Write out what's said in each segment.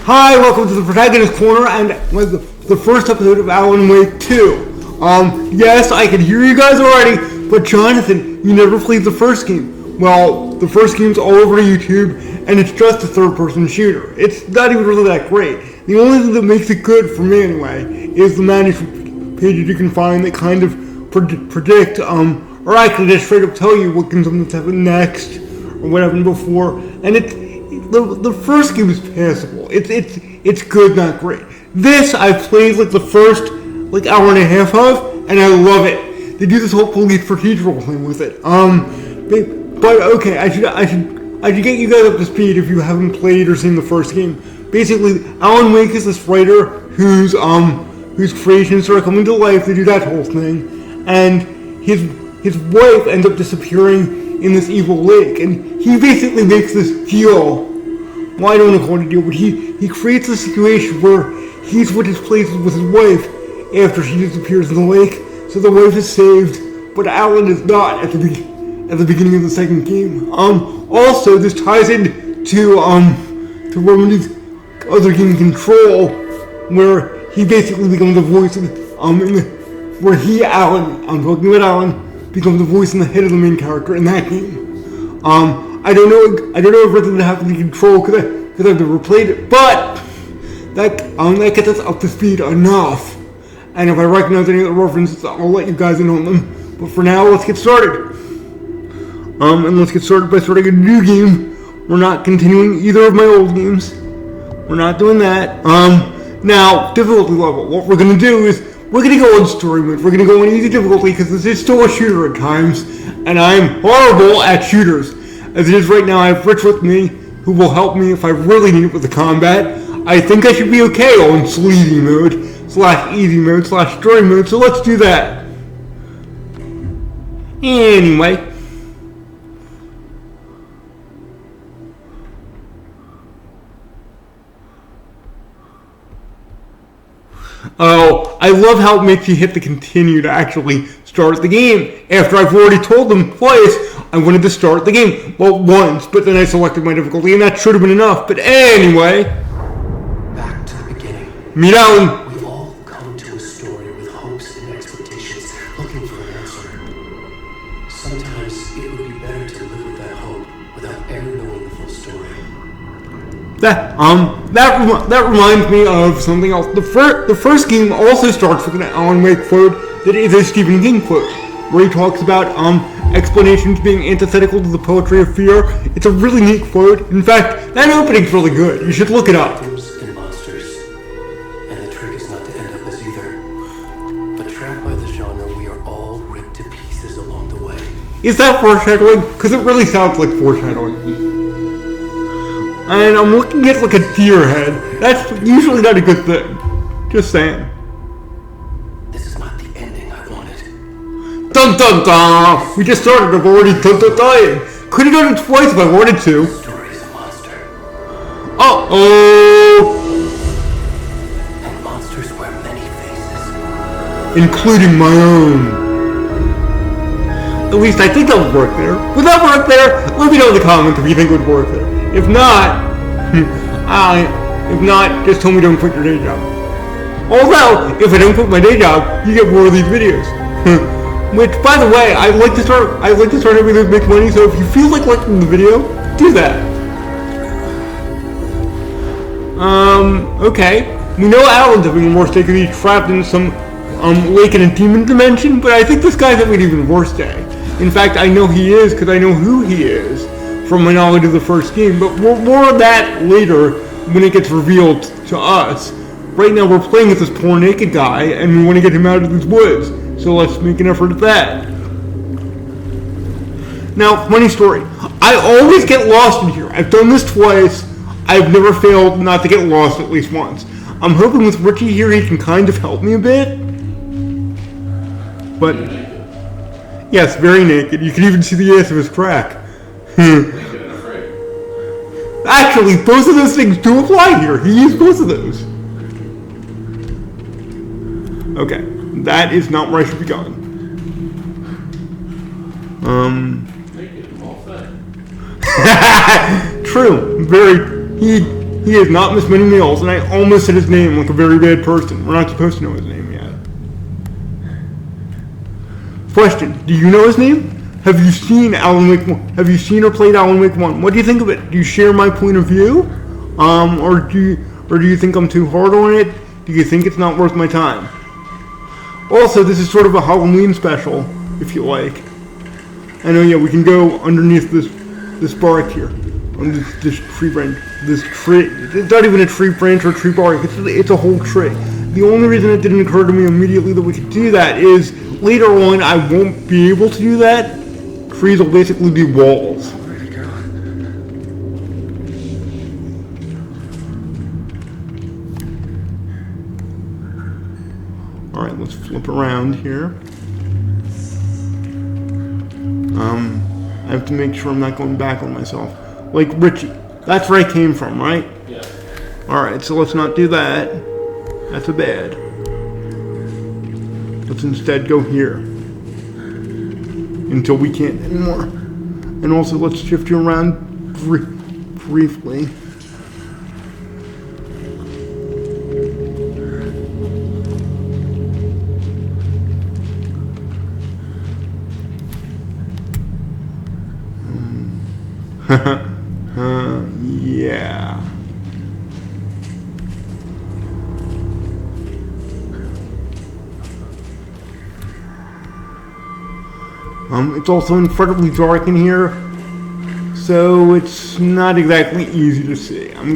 Hi, welcome to the Protagonist Corner and the first episode of Alan Wake 2. Yes, I can hear you guys already, but Jonathan, you never played the first game. Well, the first game's all over YouTube, and it's just a third-person shooter. It's not even really that great. The only thing that makes it good, for me anyway, is the management pages you can find that kind of predict, or actually just straight up tell you what can happen next, or what happened before, and the first game is passable. It's good, not great. This I've played like the first hour and a half of, and I love it. They do this whole police procedural thing with it. But okay, I should get you guys up to speed if you haven't played or seen the first game. Basically, Alan Wake is this writer whose creations start coming to life. They do that whole thing, and his wife ends up disappearing in this evil lake, and he basically makes this deal. Well, I don't know what to do, but he creates a situation where he switches places with his wife after she disappears in the lake, so the wife is saved, but Alan is not at the beginning of the second game. Also, this ties in to Remedy's other game, Control, where he basically becomes the voice of, where Alan, I'm talking about Alan, becomes the voice and the head of the main character in that game. I don't know if everything that happened in Control because I've never played it, but that gets us up to speed enough. And if I recognize any of the references, I'll let you guys in on them. But for now, let's get started. And let's get started by starting a new game. We're not continuing either of my old games. We're not doing that. Now, difficulty level. What we're gonna do is we're gonna go on story mode. We're gonna go on easy difficulty because this is still a shooter at times, and I'm horrible at shooters. As it is right now, I have Rich with me, who will help me if I really need it with the combat. I think I should be okay on sleazy mode, /easy mode, /story mode, so let's do that. Anyway. Oh, I love how it makes you hit the continue to actually start the game. After I've already told them twice I wanted to start the game. Well, once, but then I selected my difficulty, and that should have been enough. But anyway. Back to the beginning. Meet Alan. We've all come to a story with hopes and expectations, looking for an answer. Sometimes it would be better to live with that hope without ever knowing the full story. That reminds me of something else. The first game also starts with an Alan Wake quote that is a Stephen King quote, where he talks about explanations being antithetical to the poetry of fear. It's a really neat quote. In fact, that opening's really good. You should look it up. And monsters, and the trick is not to end up as either. But trapped by the genre, we are all ripped to pieces along the way. Is that foreshadowing? Because it really sounds like foreshadowing. And I'm looking at like a deer head. That's usually not a good thing. Just saying. This is not the ending I wanted. Dun dun dun! We just started, I've already dun dun dun. Could have done it twice if I wanted to. The story is a monster. Uh-oh! And monsters wear many faces. Including my own. At least I think that would work there. Would that work there? Let me know in the comments if you think it would work there. If not, just tell me don't quit your day job. Although, if I don't quit my day job, you get more of these videos. Which, by the way, I'd like to start having those make money. So if you feel like liking the video, do that. Okay. We know Alan's having a more stake because he's trapped in some lake in a demon dimension, but I think this guy's having an even worse day. In fact, I know he is because I know who he is from my knowledge of the first game, but more of that later when it gets revealed to us. Right now we're playing with this poor naked guy, and we want to get him out of these woods, so let's make an effort at that. Now, funny story, I always get lost in here. I've done this twice. I've never failed not to get lost at least once. I'm hoping with Richie here he can kind of help me a bit. But, yes, very naked. You can even see the ass of his crack. Actually, both of those things do apply here. He used both of those. Okay, that is not where I should be going. True. Very. He has not missed many meals, and I almost said his name like a very bad person. We're not supposed to know his name yet. Question, do you know his name? Have you seen Alan Wake 1? Have you seen or played Alan Wake 1? What do you think of it? Do you share my point of view? Or do you think I'm too hard on it? Do you think it's not worth my time? Also, this is sort of a Halloween special, if you like. I know, yeah, we can go underneath this bark here. On this tree branch. This tree. It's not even a tree branch or a tree bark. It's a whole tree. The only reason it didn't occur to me immediately that we could do that is later on I won't be able to do that. Trees will basically be walls. Where'd it go? Alright, let's flip around here. I have to make sure I'm not going back on myself. Like Richie. That's where I came from, right? Yeah. Alright, so let's not do that. That's a bad. Let's instead go here. Until we can't anymore. And also, let's shift you around briefly. Yeah. It's also incredibly dark in here, so it's not exactly easy to see. I'm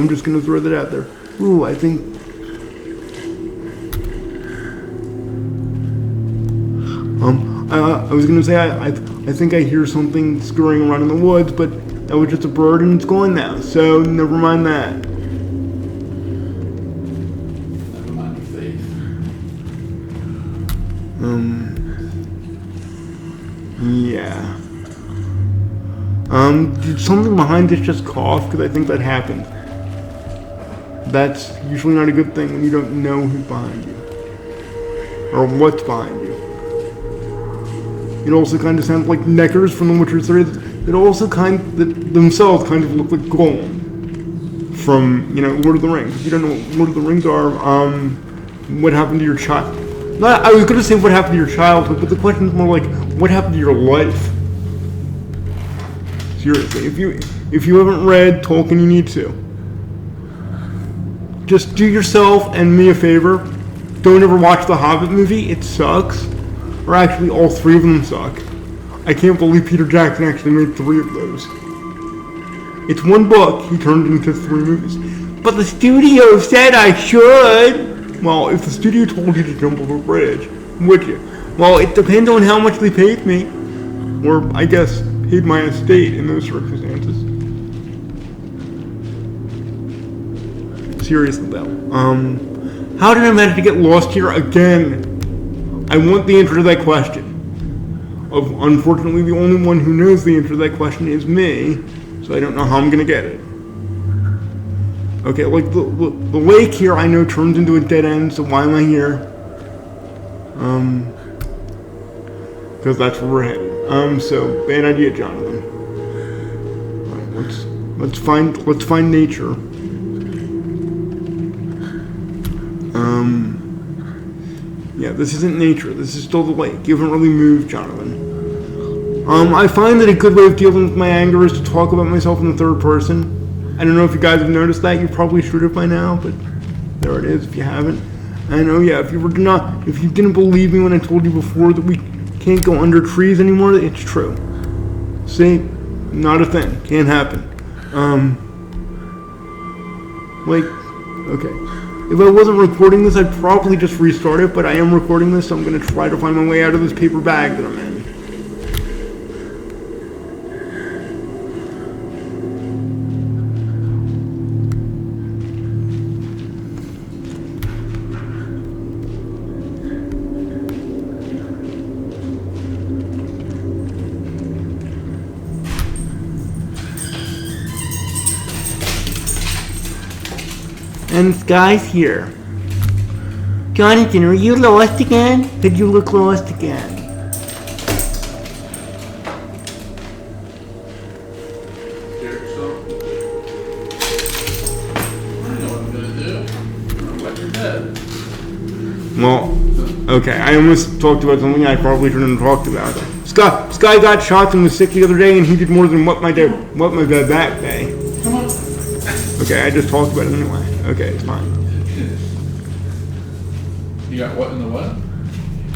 just gonna throw that out there. Ooh, I think. I was gonna say I think I hear something scurrying around in the woods, but that was just a bird and it's gone now. So never mind that. Never mind your faith. Yeah. Did something behind us just cough? Because I think that happened. That's usually not a good thing when you don't know who's behind you. Or what's behind you. It also kind of sounds like Neckers from The Witcher 3. It also themselves kind of look like Gollum from, Lord of the Rings. If you don't know what Lord of the Rings are, what happened to your child? I was going to say what happened to your childhood, but the question is more like, what happened to your life? Seriously, if you haven't read Tolkien, you need to. Just do yourself and me a favor. Don't ever watch the Hobbit movie. It sucks. Or actually, all three of them suck. I can't believe Peter Jackson actually made 3 of those. It's one book he turned into 3 movies. But the studio said I should. Well, if the studio told you to jump over a bridge, would you? Well, it depends on how much they paid me. Or, I guess, paid my estate in those circumstances. Seriously, though. How did I manage to get lost here again? I want the answer to that question. Unfortunately, the only one who knows the answer to that question is me, so I don't know how I'm gonna get it. Okay, like the lake here, I know turns into a dead end, so why am I here? Because that's where we're headed. So bad idea, Jonathan. All right, let's find nature. Yeah, this isn't nature. This is still the lake. You haven't really moved, Jonathan. I find that a good way of dealing with my anger is to talk about myself in the third person. I don't know if you guys have noticed that. You probably should have by now, but there it is if you haven't. And oh yeah, if you didn't believe me when I told you before that we can't go under trees anymore, it's true. See? Not a thing. Can't happen. Okay. If I wasn't recording this, I'd probably just restart it, but I am recording this, so I'm going to try to find my way out of this paper bag that I'm in. And Sky's here. Jonathan, are you lost again? Did you look lost again? Well, okay, I almost talked about something I probably shouldn't have talked about. Sky got shots and was sick the other day, and he did more than what my back day. Come on. Okay, I just talked about it anyway. Okay, it's fine. You got what in the what?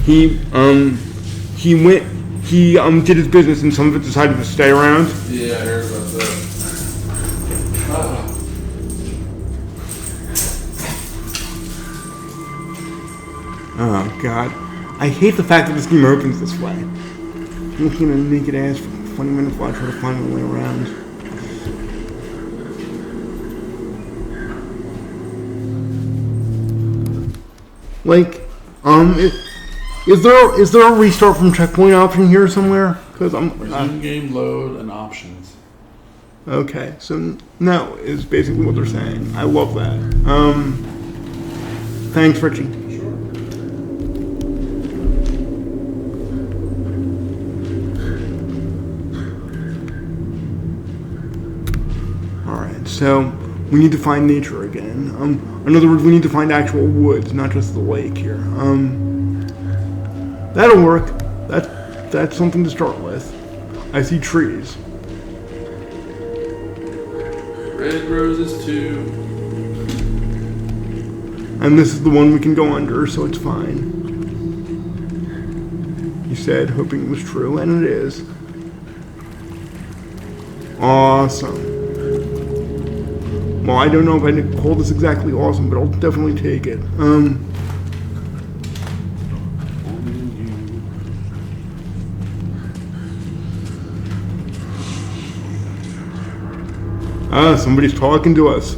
He did his business, and some of it decided to stay around. Yeah, I heard about that. Oh God, I hate the fact that this game opens this way. I'm looking at a naked ass for 20 minutes while I try to find my way around. Like, is there a restart from checkpoint option here somewhere? Because I'm Resume game load and options. okay. So no is basically what they're saying. I love that. Thanks, Richie. Alright, so we need to find nature again. In other words, we need to find actual woods, not just the lake here. That'll work. That's something to start with. I see trees. Red roses too. And this is the one we can go under, so it's fine. He said, hoping it was true, and it is. Awesome. Well, I don't know if I call this exactly awesome, but I'll definitely take it. Somebody's talking to us.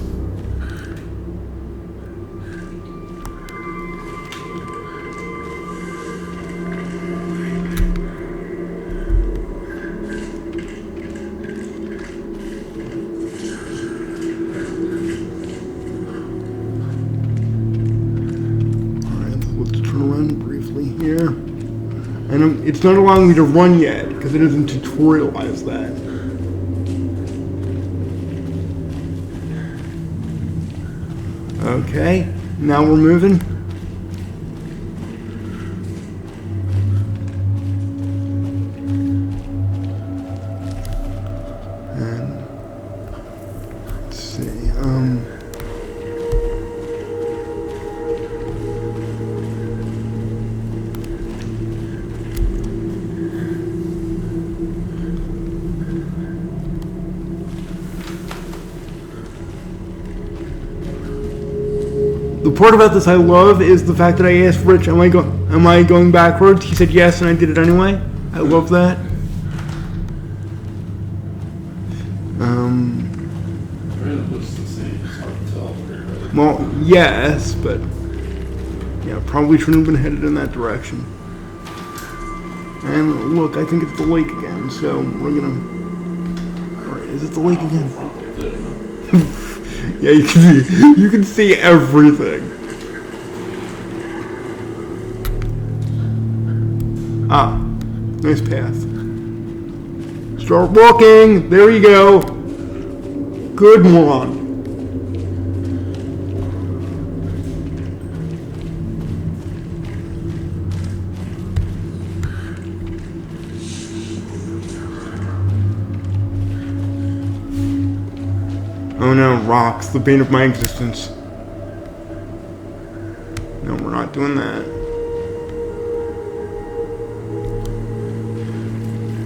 And it's not allowing me to run yet because it doesn't tutorialize that. Okay, now we're moving. And let's see. The part about this I love is the fact that I asked Rich, am I going backwards? He said yes, and I did it anyway. I love that. It looks the same. It's hard to tell. Well, yes, but yeah, probably shouldn't have been headed in that direction. And look, I think it's the lake again, so we're gonna. Or is it the lake again? Yeah, you can see everything. Ah, nice path. Start walking. There you go. Good moron. Oh no, rocks, the bane of my existence. No, we're not doing that.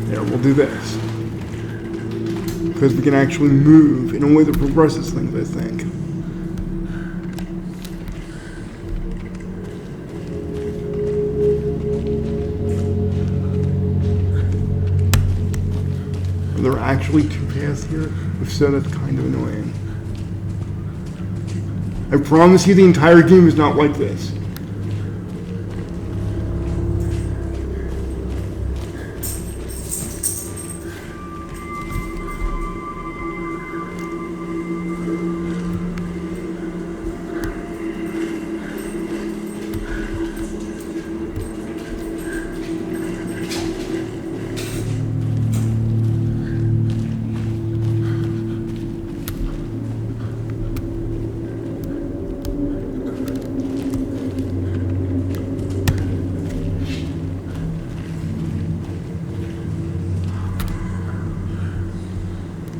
There, we'll do this. Because we can actually move in a way that progresses things, I think. Are there actually two paths here? If so, that's kind of annoying. I promise you the entire game is not like this.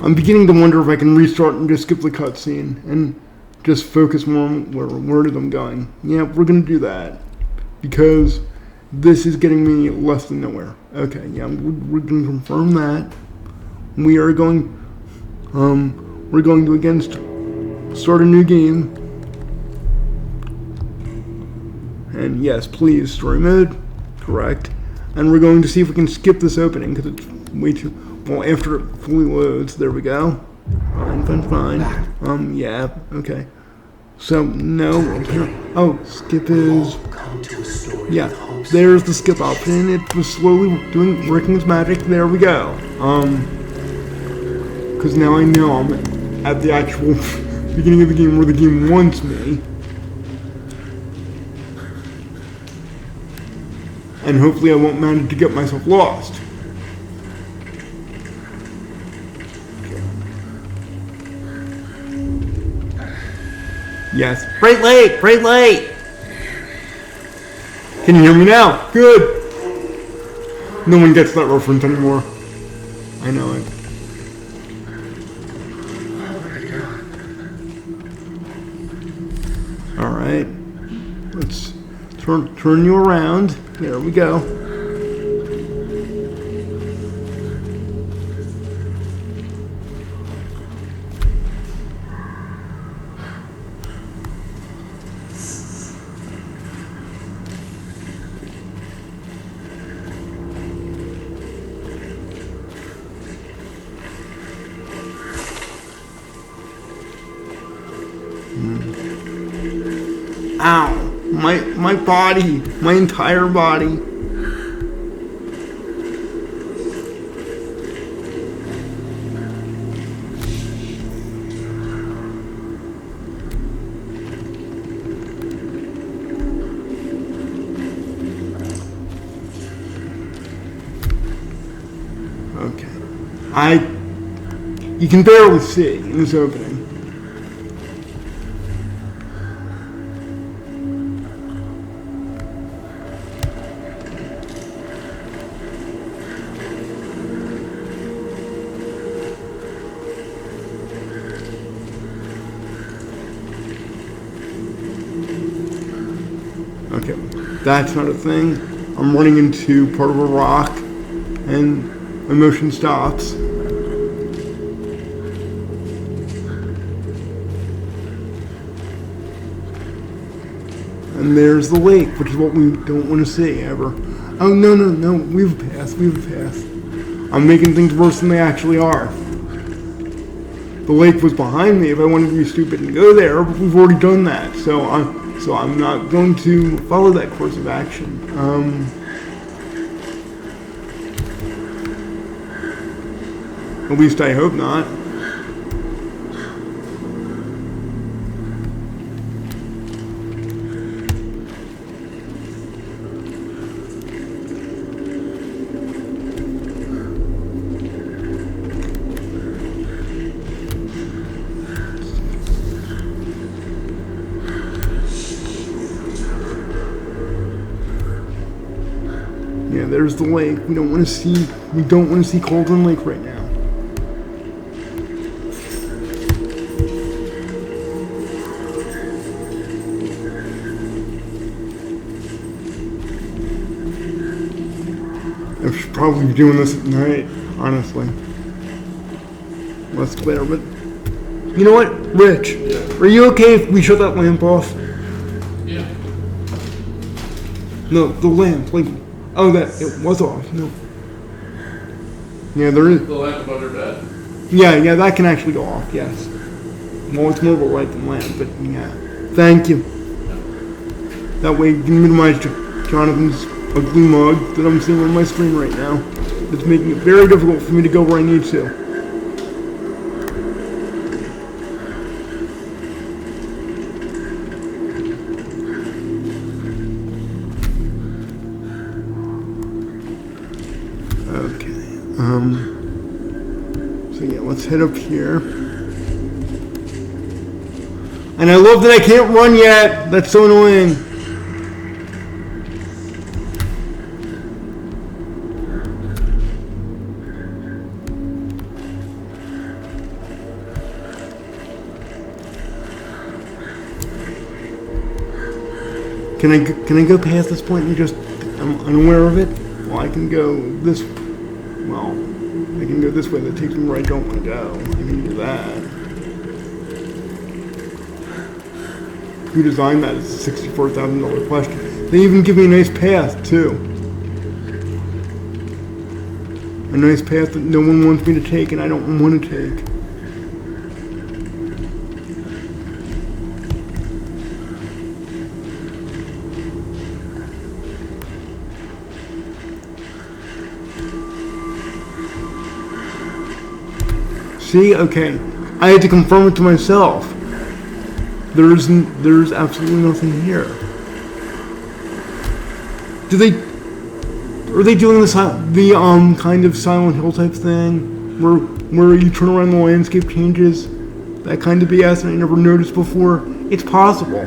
I'm beginning to wonder if I can restart and just skip the cutscene and just focus more on where I'm going. Yeah, we're gonna do that because this is getting me less than nowhere. Okay, yeah, we're gonna confirm that. We're going to again start a new game. And yes, please, story mode, correct. And we're going to see if we can skip this opening because it's way too. Well, after it fully loads, there we go. Fine. Yeah, okay. So, no. Oh, skip is. Come to a story Yeah, with hopes. there's the skip option. It was slowly working its magic. There we go. Because now I know I'm at the actual beginning of the game where the game wants me. And hopefully I won't manage to get myself lost. Yes. Bright light! Bright light! Can you hear me now? Good! No one gets that reference anymore. I know it. Alright. Let's turn you around. There we go. Ow! My body! My entire body! Okay. You can barely see in this opening. Okay, that's not a thing. I'm running into part of a rock and my motion stops. And there's the lake, which is what we don't want to see ever. Oh, no, we've passed. I'm making things worse than they actually are. The lake was behind me if I wanted to be stupid and go there, but we've already done that, so I'm not going to follow that course of action. At least I hope not. Yeah, there's the lake. We don't want to see Cauldron Lake right now. I should probably be doing this at night, honestly. Less glare, but you know what, Rich? Yeah. Are you okay if we shut that lamp off? Yeah. No, the lamp, like, oh, that it was off. No. Yeah, there is. The lamp above your bed. Yeah, that can actually go off. Yes. Well, it's more of a light than lamp, but yeah. Thank you. That way, you can minimize Jonathan's ugly mug that I'm seeing on my screen right now. It's making it very difficult for me to go where I need to. Okay. So yeah, let's head up here. And I love that I can't run yet. That's so annoying. Can I go past this point and just I'm unaware of it? Well, I can go this. Well, I can go this way. That takes me where I don't want to go. I can do that. Who designed that is a $64,000 question. They even give me a nice path too. A nice path that no one wants me to take, and I don't want to take. See, okay, I had to confirm it to myself. There's absolutely nothing here. Are they doing the kind of Silent Hill type thing where you turn around the landscape changes? That kind of BS and I never noticed before? It's possible.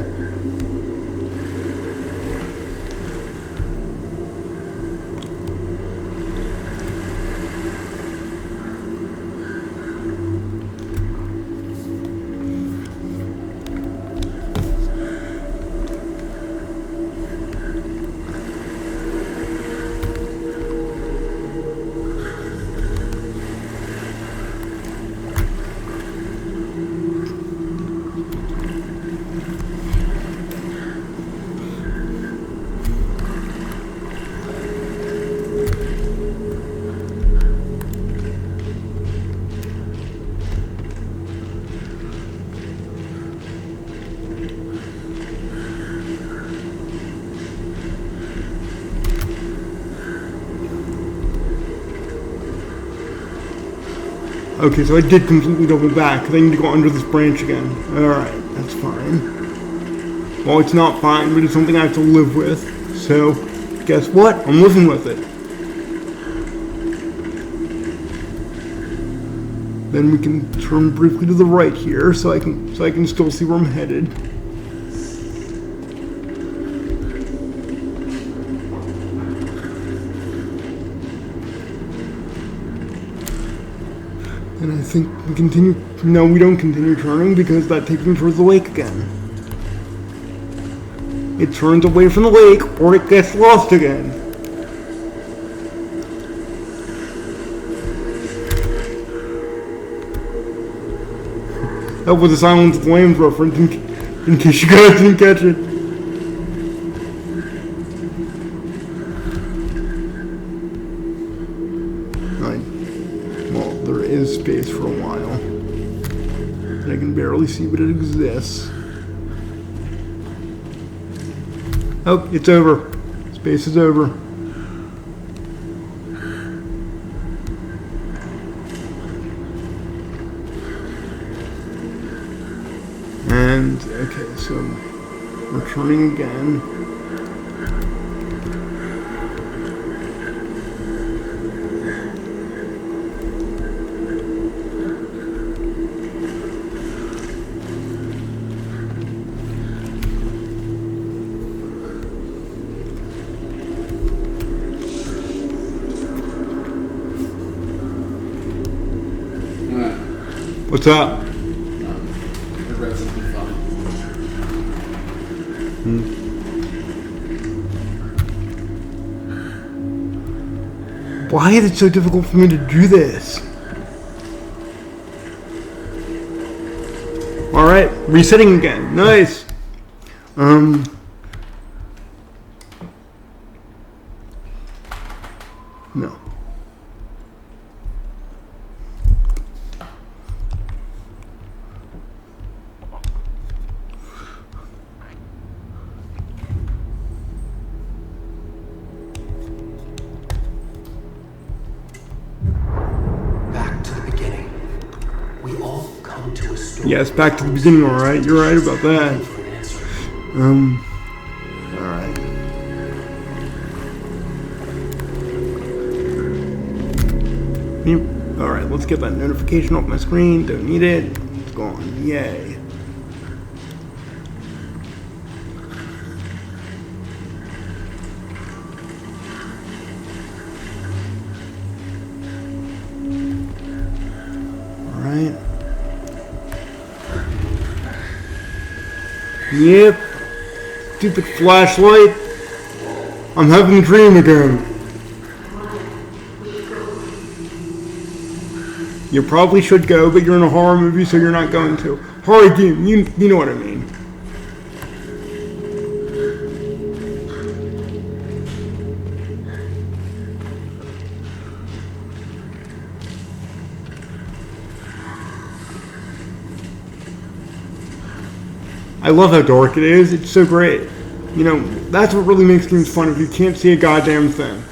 Okay, so I did completely double back, because I need to go under this branch again. Alright, that's fine. Well, it's not fine, but it's something I have to live with. So, guess what? I'm living with it. Then we can turn briefly to the right here, so I can still see where I'm headed. And I think we continue. No, we don't continue turning because that takes me towards the lake again. It turns away from the lake or it gets lost again. That was a Silence of the Lambs reference in case you guys didn't catch it. Well, there is space for a while. And I can barely see, but it exists. Oh, it's over. Space is over. And, okay, so we're turning again. What's up? I read something funny. Why is it so difficult for me to do this? Alright, resetting again. Nice. No. Back to the beginning. We all come to a story. Yes, back to the beginning, alright. You're right about that. For an answer. Alright. Alright, let's get that notification off my screen. Don't need it. It's gone. Yay. Alright. Yep. stupid flashlight. I'm having a dream again. You probably should go, but you're in a horror movie, so you're not going to. Horror game, you know what I mean. I love how dark it is. It's so great. You know, that's what really makes games fun if you can't see a goddamn thing.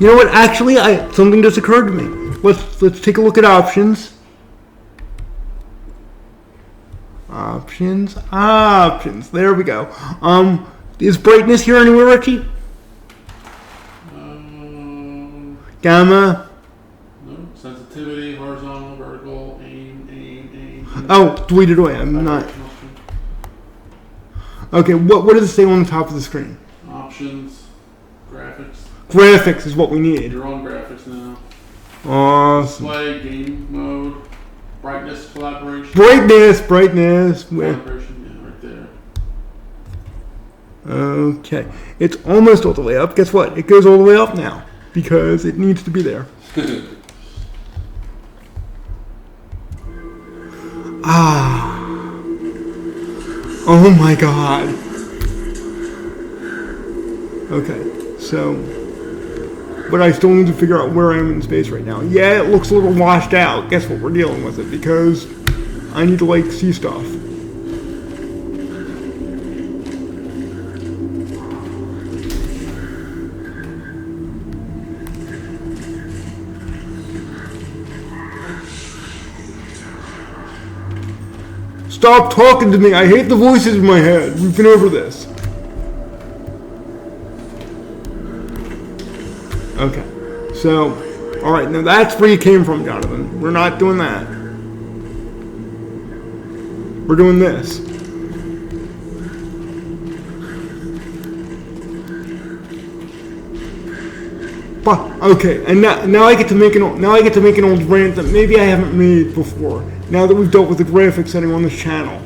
You know what? Actually, something just occurred to me. Let's take a look at options. Options. There we go. Is brightness here anywhere, Richie? Gamma. No. Sensitivity, horizontal, vertical, aim. Oh, deleted away. I'm not. Okay, what does it say on the top of the screen? Options, graphics. Graphics is what we need. You're on graphics now. Awesome. Display, game mode, brightness, collaboration. Brightness. Collaboration, yeah, right there. Okay, it's almost all the way up. Guess what? It goes all the way up now because it needs to be there. Oh my god. Okay, so, but I still need to figure out where I am in space right now. Yeah, it looks a little washed out. Guess what? We're dealing with it because I need to like see stuff. Stop talking to me. I hate the voices in my head. We've been over this. Okay. So, alright, now that's where you came from, Jonathan. We're not doing that. We're doing this. But, okay, and now I get to make an old rant that maybe I haven't made before. Now that we've dealt with the graphics setting on this channel,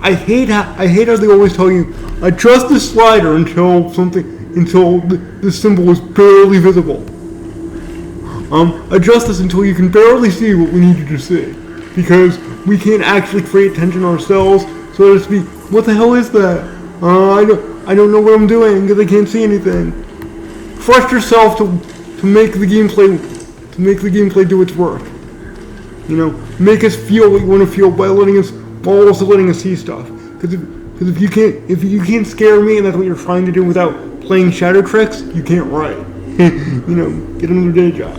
I hate how they always tell you adjust the slider until the symbol is barely visible. Adjust this until you can barely see what we need you to see, because we can't actually create tension ourselves, so to speak. What the hell is that? I don't know what I'm doing because I can't see anything. Trust yourself to make the gameplay do its work. You know, make us feel what you want to feel while also letting us see stuff. Because if you can't scare me, and that's what you're trying to do without playing shadow tricks, you can't write. You know, get another day job.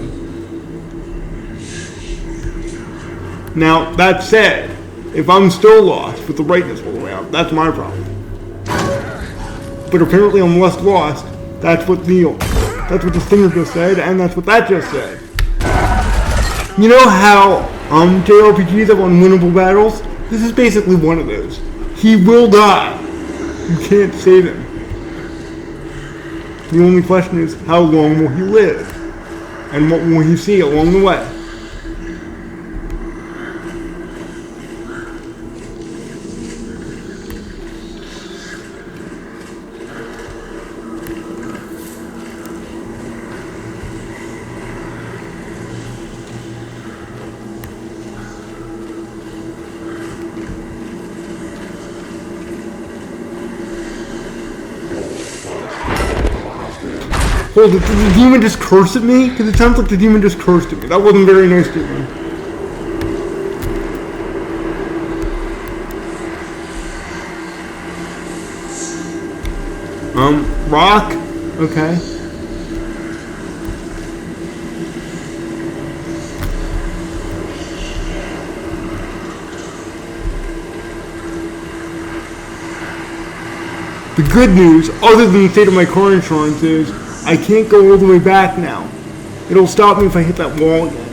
Now that said, if I'm still lost with the brightness all the way up, that's my problem. But apparently I'm less lost. That's what the stinger just said, and that's what that just said. You know how JRPGs have unwinnable battles? This is basically one of those. He will die. You can't save him. The only question is, how long will he live? And what will he see along the way? Hold it, did the demon just curse at me? Because it sounds like the demon just cursed at me. That wasn't very nice to me. Rock? Okay. The good news, other than the state of my car insurance, is I can't go all the way back now. It'll stop me if I hit that wall again.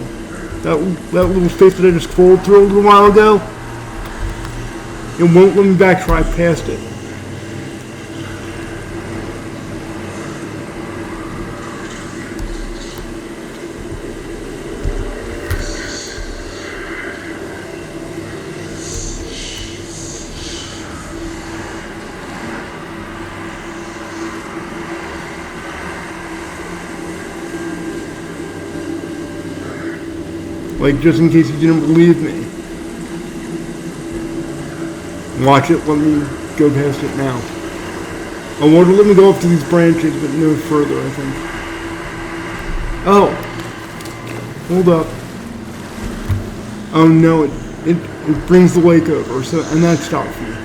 That little space that I just scrolled through a little while ago, it won't let me back till I passed it. Like, just in case you didn't believe me. Watch it, let me go past it now. I wanted to let me go up to these branches, but no further, I think. Oh. Hold up. Oh no, it brings the lake over, so, and that stops me.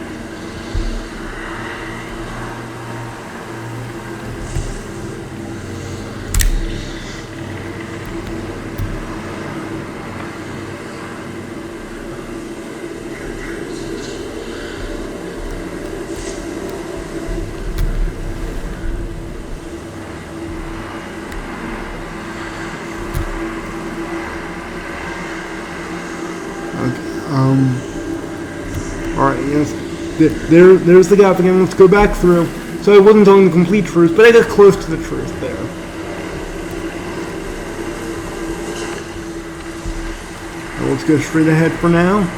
Alright, yes. There's the gap again. Let's go back through. So I wasn't telling the complete truth, but I got close to the truth there. Now let's go straight ahead for now.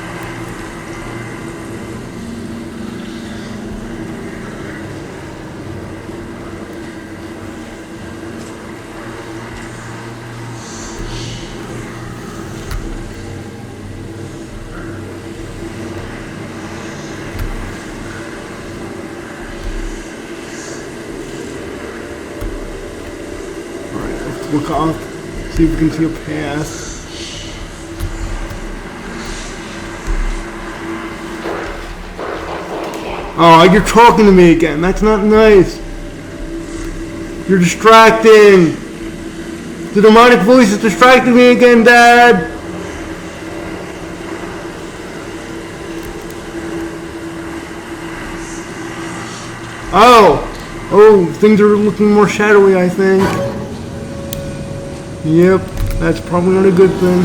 Look up, see if we can see a path. Oh, you're talking to me again. That's not nice. You're distracting. The demonic voice is distracting me again, Dad. Oh, things are looking more shadowy, I think. Yep, that's probably not a good thing.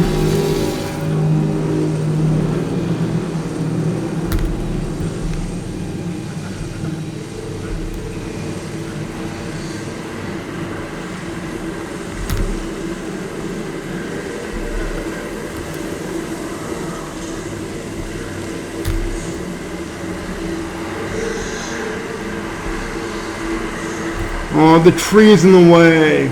Oh, the tree's in the way.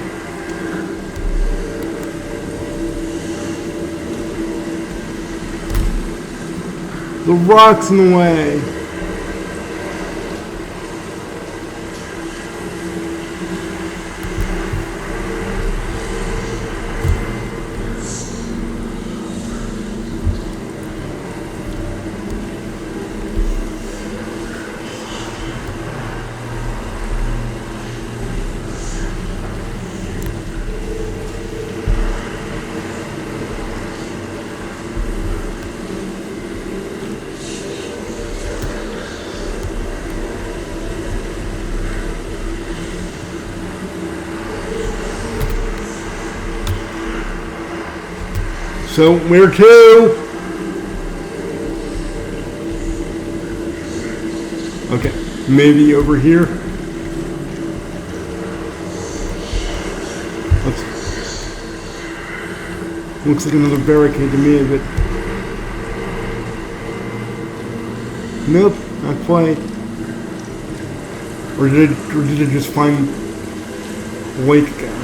The rock's in the way. So, where to? Okay, maybe over here. Looks like another barricade to me, but nope, not quite. Or did it just find the lake again?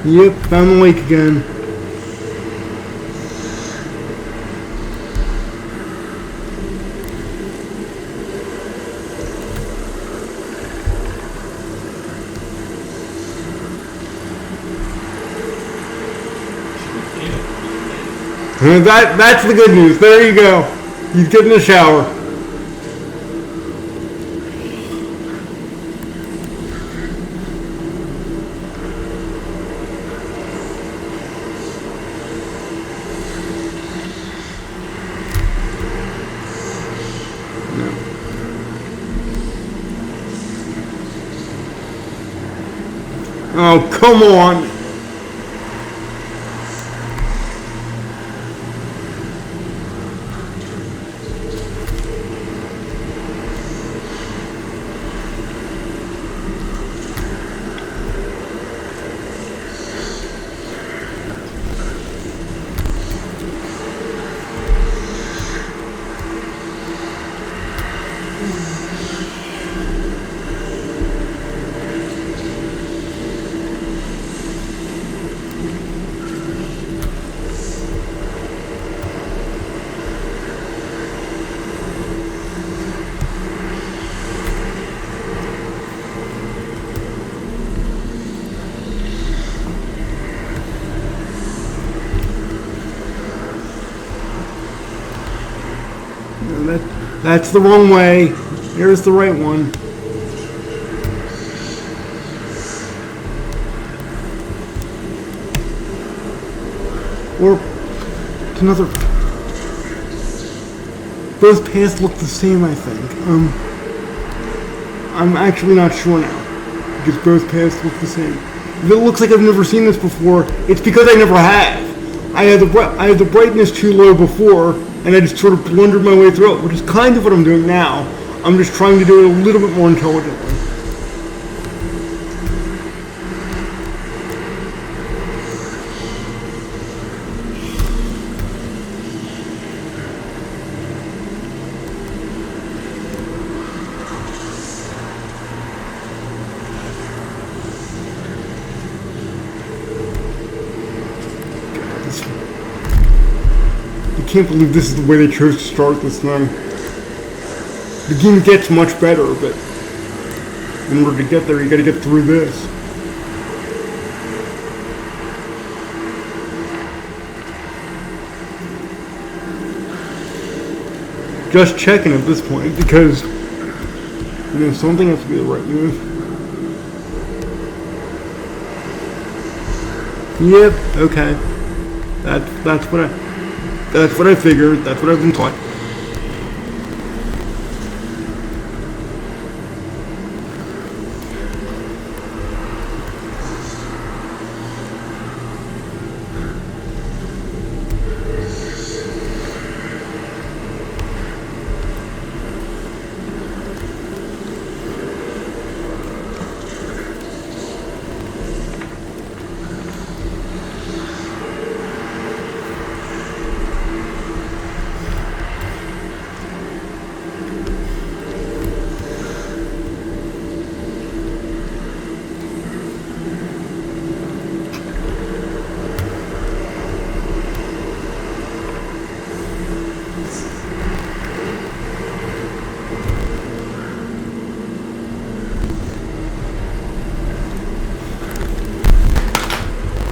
Yep, found the lake again. That's the good news. There you go. He's getting a shower. Oh, come on. No, that's the wrong way. Here's the right one. Or it's another. Both paths look the same, I think. I'm actually not sure now. Because both paths look the same. If it looks like I've never seen this before, it's because I never have. I had the brightness too low before, and I just sort of blundered my way through it, which is kind of what I'm doing now. I'm just trying to do it a little bit more intelligently. I can't believe this is the way they chose to start this thing. The game gets much better, but in order to get there, you gotta get through this. Just checking at this point, because, something has to be the right move. Yep, okay. That's what I figured. That's what I've been taught.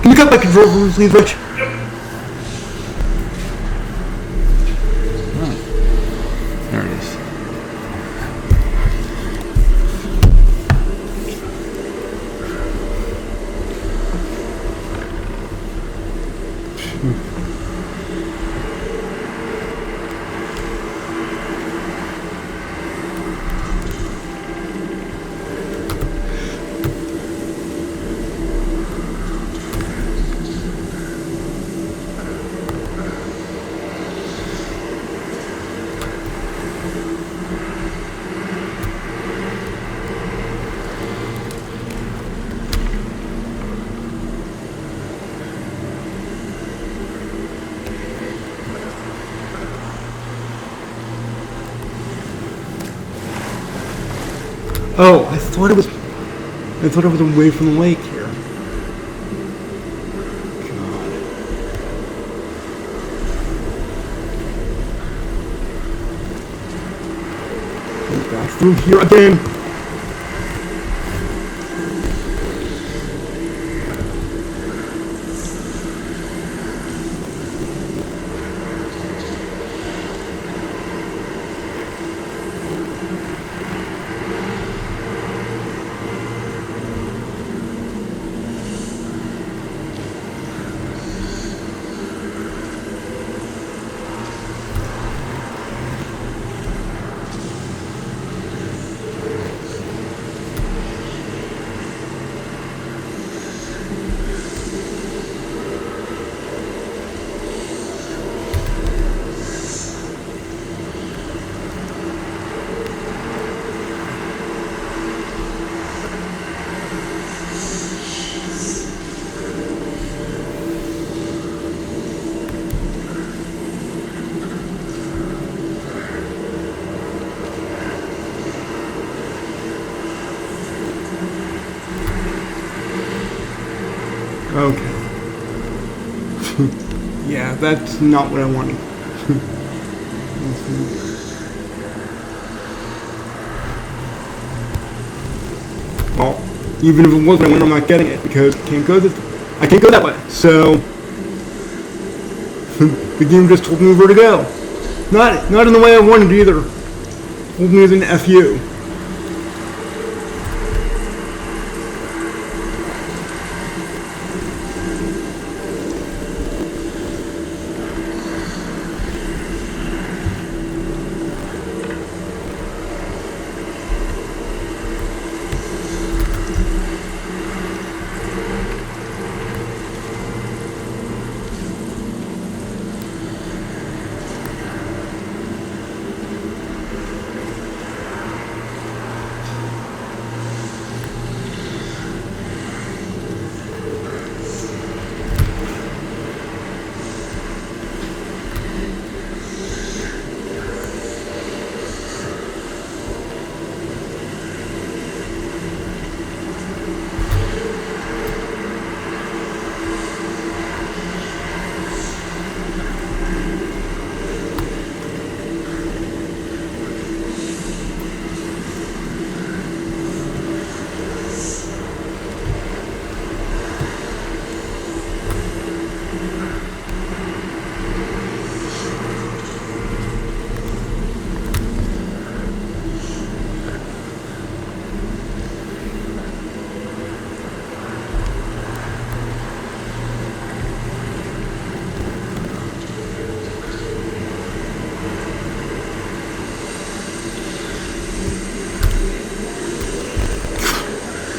Can you cut my control room, please, Rich? There it is. Oh, I thought it was away from the lake here. God. Go back through here again. Okay. Yeah, that's not what I wanted. Well, even if it was what I wanted, I'm not getting it because I can't go that way. So the game just told me where to go. not in the way I wanted either. Hold me as an FU.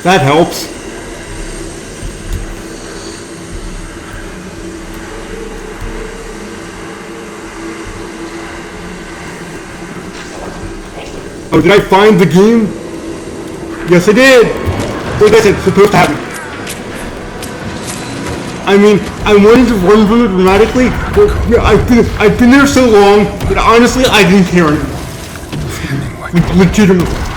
That helps. Oh, did I find the game? Yes, I did. Like I said, it's supposed to happen. I mean, I wanted to run from it dramatically, but yeah, I've been there so long that honestly, I didn't care anymore. Legitimately.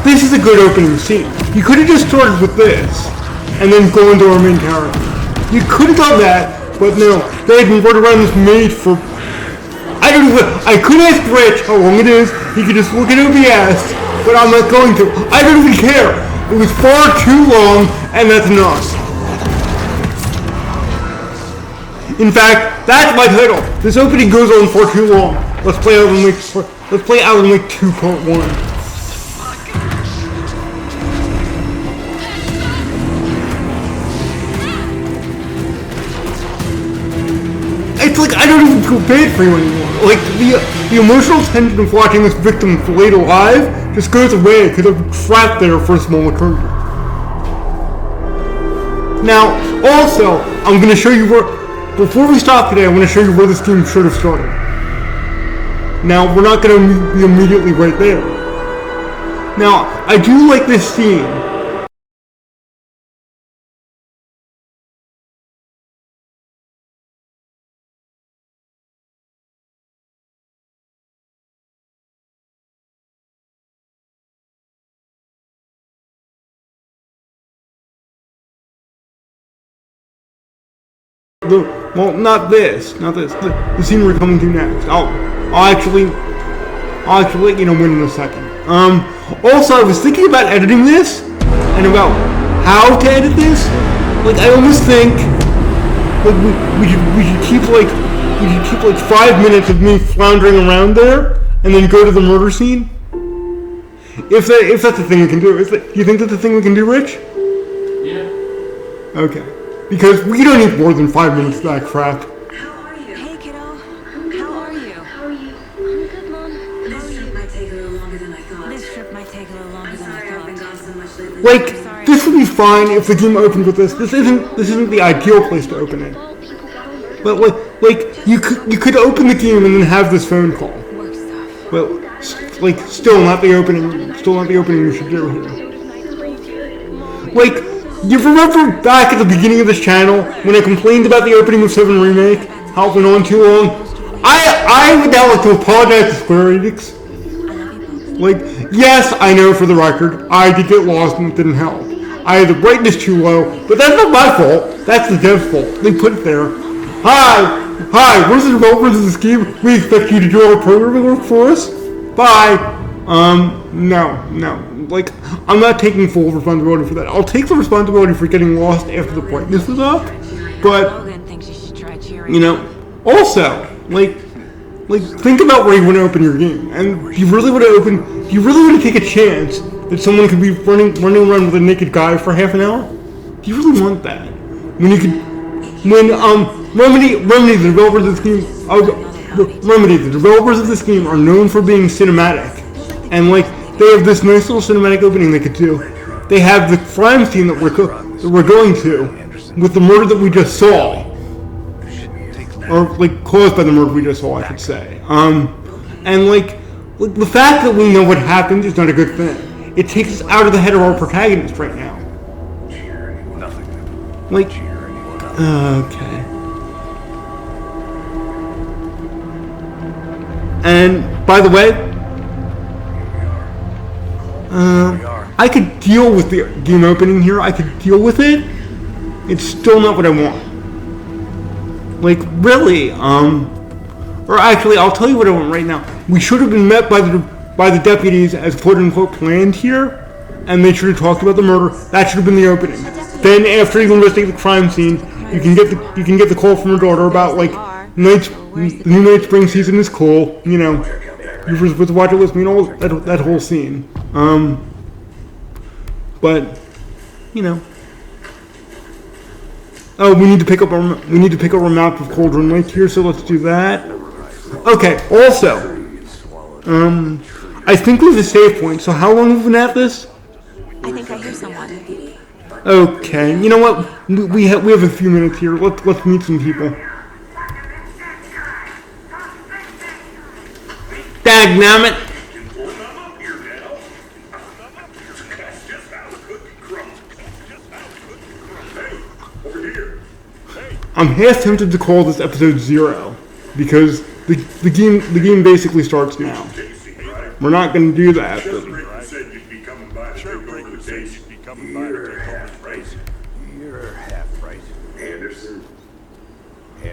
This is a good opening scene. You could have just started with this, and then go into our main character. You could have done that, but no, they had been running around this maze for... I could ask Rich how long it is, he could just look at OBS, but I'm not going to. I don't even care. It was far too long, and that's enough. In fact, that's my title. This opening goes on for too long. Let's play Alan Wake 2 Part 1. It's like I don't even feel bad for you anymore. Like the emotional tension of watching this victim flayed alive just goes away because I'm trapped there for a small eternity. Now, also, I'm gonna show you where. Before we stop today, I'm gonna show you where this game should have started. Now, we're not gonna be immediately right there. Now, I do like this scene. Well, not this. The scene we're coming to next. I'll actually let you know when in a second. Also, I was thinking about editing this, and about how to edit this. Like, I almost think, like, we should keep like 5 minutes of me floundering around there, and then go to the murder scene. If that's the thing we can do. Do you think that's the thing we can do, Rich? Yeah. Okay. Because we don't need more than 5 minutes of that crap. How are you? Hey, kiddo. How are you? How are you? I'm good, Mom. This trip might take a little longer than I thought. This trip might take a little longer I'm than sorry I I've been thought. gone so much lately. Like, this would be fine if the game opened with this. This isn't the ideal place to open it. But like you could open the game and then have this phone call. Work stuff. Well, like still not the opening you should do here. Like, you remember back at the beginning of this channel when I complained about the opening of 7 Remake, how it went on too long? I would now like to apologize to Square Enix. Like, yes, I know for the record, I did get lost and it didn't help. I had the brightness too low, but that's not my fault. That's the dev's fault. They put it there. Hi, where's the developers of this game? We expect you to do all the programming work for us? Bye. No. Like, I'm not taking full responsibility for that. I'll take the responsibility for getting lost after the brightness is up, but, Logan thinks you should try cheering. you know, Also, like think about where you want to open your game, and you really want to take a chance that someone could be running around with a naked guy for half an hour. Do you really want that? Remedy, the developers of this game, Remedy, the developers of this game are known for being cinematic, and like they have this nice little cinematic opening they could do. They have the crime scene that we're going to, with the murder that we just saw, or like caused by the murder we just saw, I should say. And like the fact that we know what happened is not a good thing. It takes us out of the head of our protagonist right now. Like, okay. And by the way, I could deal with the game opening here. I could deal with it. It's still not what I want. Like, really, or actually, I'll tell you what I want right now. We should have been met by the deputies as quote unquote planned here, and they should have talked about the murder. That should have been the opening. Then, after you investigate the crime scene, you can get the call from your daughter about like the new Night Spring season is cool. You know, you were supposed to watch it with me and all that whole scene. But you know. Oh, we need to pick up our map of Cauldron Lake here, so let's do that. Okay. Also, I think we have a save point. So how long have we been at this? I think I hear someone. Okay. You know what? We have a few minutes here. Let's meet some people. Dagnammit! I'm half tempted to call this episode 0 because the game basically starts now. We're not going to do that. But You're half right. Anderson.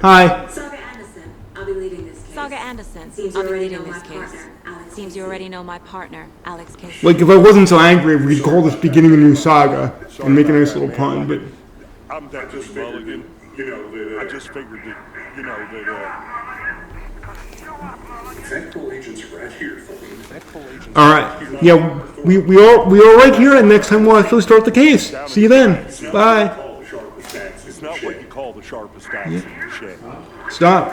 hi. Saga Anderson. I'll be leading this case. Saga Anderson. Seems I'll you be already leading know this my case. partner, Alex Seems you Casey. already know my partner, Alex Casey. Like if I wasn't so angry, we could call this beginning a new saga and make a nice little pun. But I'm Dutchess Mulligan. You know that. I just figured that. You know that. Thankful agents right here, folks. all right, yeah, we are right here, and next time we'll actually start the case. See you then. Bye. It's not what you call the sharpest axe in the shed. Stop.